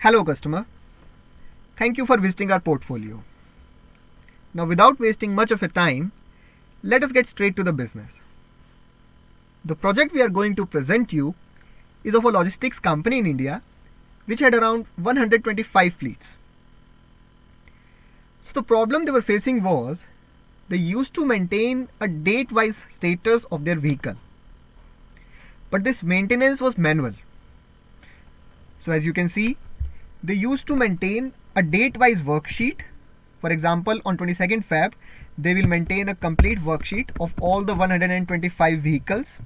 Hello customer, thank you for visiting our portfolio. Now without wasting much of your time, let us get straight to the business. The project we are going to present you is of a logistics company in India which had around 125 fleets. So the problem they were facing was they used to maintain a date-wise status of their vehicle. But this maintenance was manual. So as you can see, they used to maintain a date-wise worksheet. For example, on 22nd Feb, they will maintain a complete worksheet of all the 125 vehicles.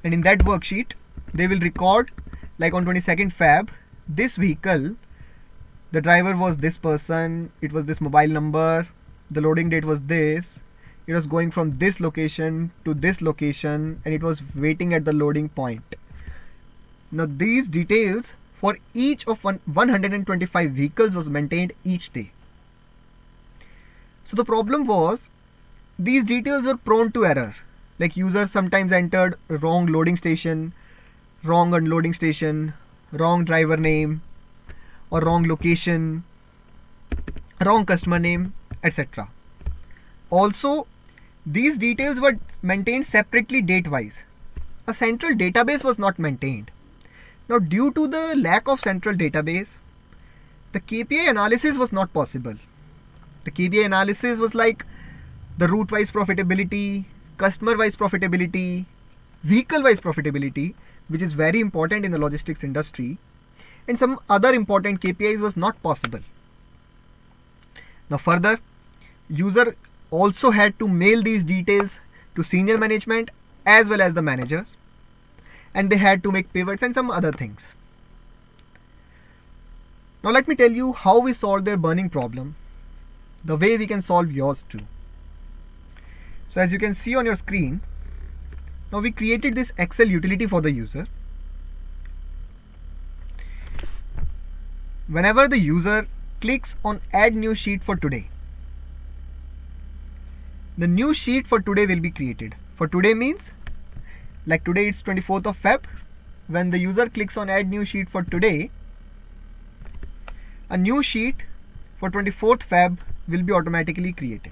And in that worksheet, they will record, like on 22nd Feb, this vehicle, the driver was this person, it was this mobile number, the loading date was this, it was going from this location to this location, and it was waiting at the loading point. Now these details for each of 125 vehicles was maintained each day. So the problem was these details were prone to error. Like users sometimes entered wrong loading station, wrong unloading station, wrong driver name, or wrong location, wrong customer name, etc. Also, these details were maintained separately date-wise. A central database was not maintained. Now, due to the lack of central database, the KPI analysis was not possible. The KPI analysis was like the route-wise profitability, customer-wise profitability, vehicle-wise profitability, which is very important in the logistics industry, and some other important KPIs was not possible. Now further, user also had to mail these details to senior management as well as the managers, and they had to make pivots and some other things. Now let me tell you how we solved their burning problem, the way we can solve yours too. So as you can see on your screen, now we created this Excel utility for the user. Whenever the user clicks on add new sheet for today, the new sheet for today will be created. For today means like today it's 24th of Feb. When the user clicks on add new sheet for today, a new sheet for 24th Feb will be automatically created.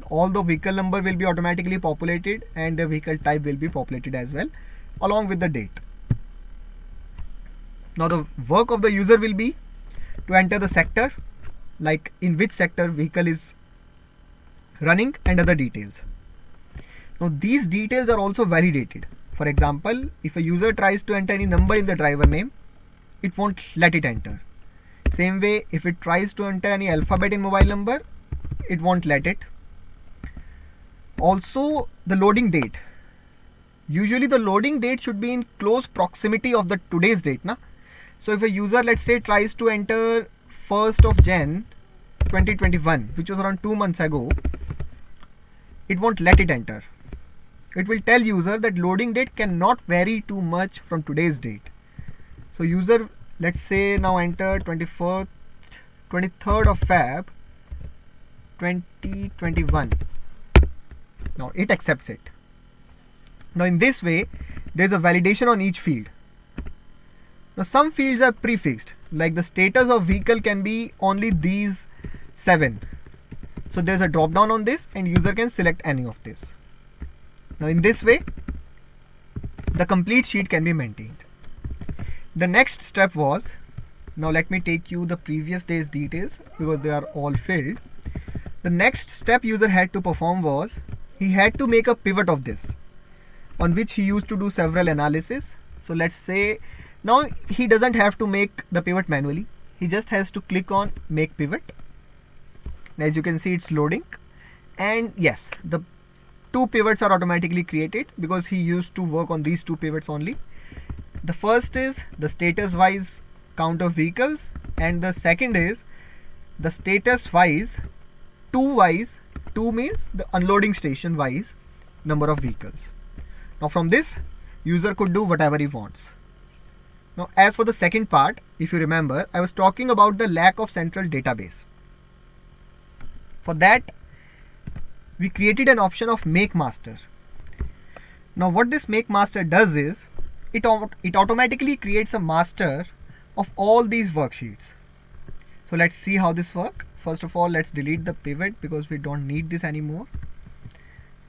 All the vehicle number will be automatically populated and the vehicle type will be populated as well along with the date. Now the work of the user will be to enter the sector, like in which sector vehicle is running, and other details. Now these details are also validated. For example, if a user tries to enter any number in the driver name, it won't let it enter. Same way, if it tries to enter any alphabet in mobile number, it won't let it. Also the loading date. Usually the loading date should be in close proximity of the today's date. So if a user, let's say, tries to enter 1st of Jan 2021, which was around 2 months ago, it won't let it enter. It will tell user that loading date cannot vary too much from today's date. So user, let's say, now enter 23rd of Feb 2021. Now it accepts it. Now in this way, there's a validation on each field. Now some fields are prefixed, like the status of vehicle can be only these 7. So there's a drop down on this and user can select any of this. Now in this way, the complete sheet can be maintained. The next step was, now let me take you the previous day's details because they are all filled. The next step user had to perform was, he had to make a pivot of this, on which he used to do several analysis. So let's say now he doesn't have to make the pivot manually. He just has to click on make pivot. As you can see, it's loading, and yes, the 2 pivots are automatically created because he used to work on these 2 pivots only. The first is the status wise count of vehicles, and the second is the status wise 2 means the unloading station wise number of vehicles. Now from this, user could do whatever he wants. Now as for the second part, if you remember, I was talking about the lack of central database. For that, we created an option of make master. Now what this make master does is, it automatically creates a master of all these worksheets. So let's see how this works. First of all, let's delete the pivot because we don't need this anymore.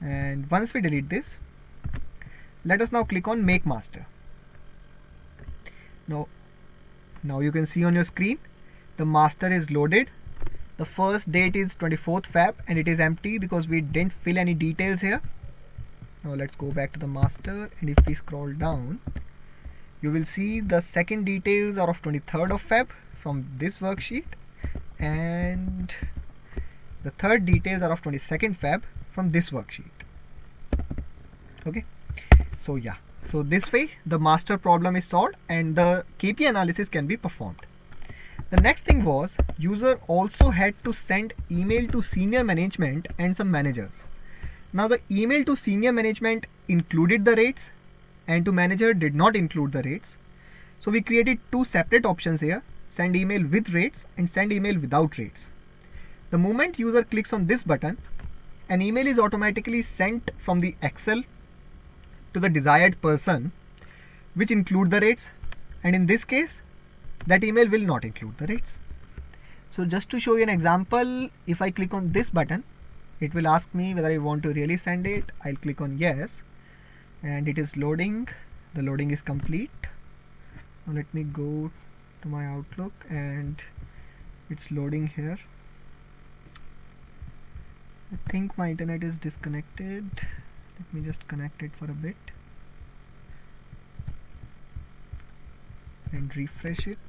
And once we delete this, let us now click on Make Master. Now you can see on your screen the master is loaded. The first date is 24th Feb and it is empty because we didn't fill any details here. Now let's go back to the master, and if we scroll down, you will see the second details are of 23rd of Feb from this worksheet, and the third details are of 22nd Feb from this worksheet. Okay, so yeah, so this way the master problem is solved and the KPI analysis can be performed. The next thing was, user also had to send email to senior management and some managers. Now the email to senior management included the rates and to manager did not include the rates. So we created two separate options here: send email with rates and send email without rates. The moment user clicks on this button, an email is automatically sent from the Excel to the desired person, which include the rates, and in this case that email will not include the rates. So just to show you an example, if I click on this button, it will ask me whether I want to really send it. I'll click on yes, and it is loading. The loading is complete. Now let me go to my Outlook, and it's loading here. I think my internet is disconnected. Let me just connect it for a bit and refresh it.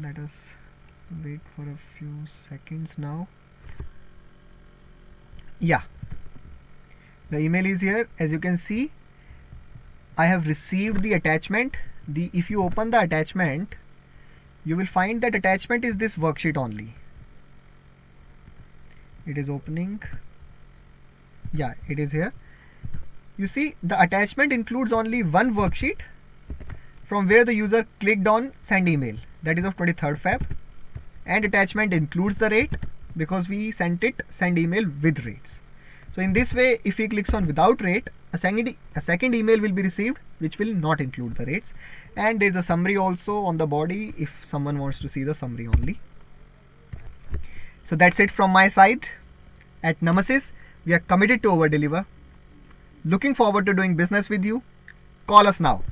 Let us wait for a few seconds now. Yeah, the email is here. As you can see, I have received the attachment. If you open the attachment, you will find that attachment is this worksheet only. It is opening. Yeah, it is here. You see, the attachment includes only one worksheet from where the user clicked on send email, that is of 23rd Feb, and attachment includes the rate because we sent it send email with rates. So in this way, if he clicks on without rate, a second email will be received which will not include the rates, and there is a summary also on the body if someone wants to see the summary only. So that's it from my side. At Nemesis, we are committed to over deliver. Looking forward to doing business with you. Call us now.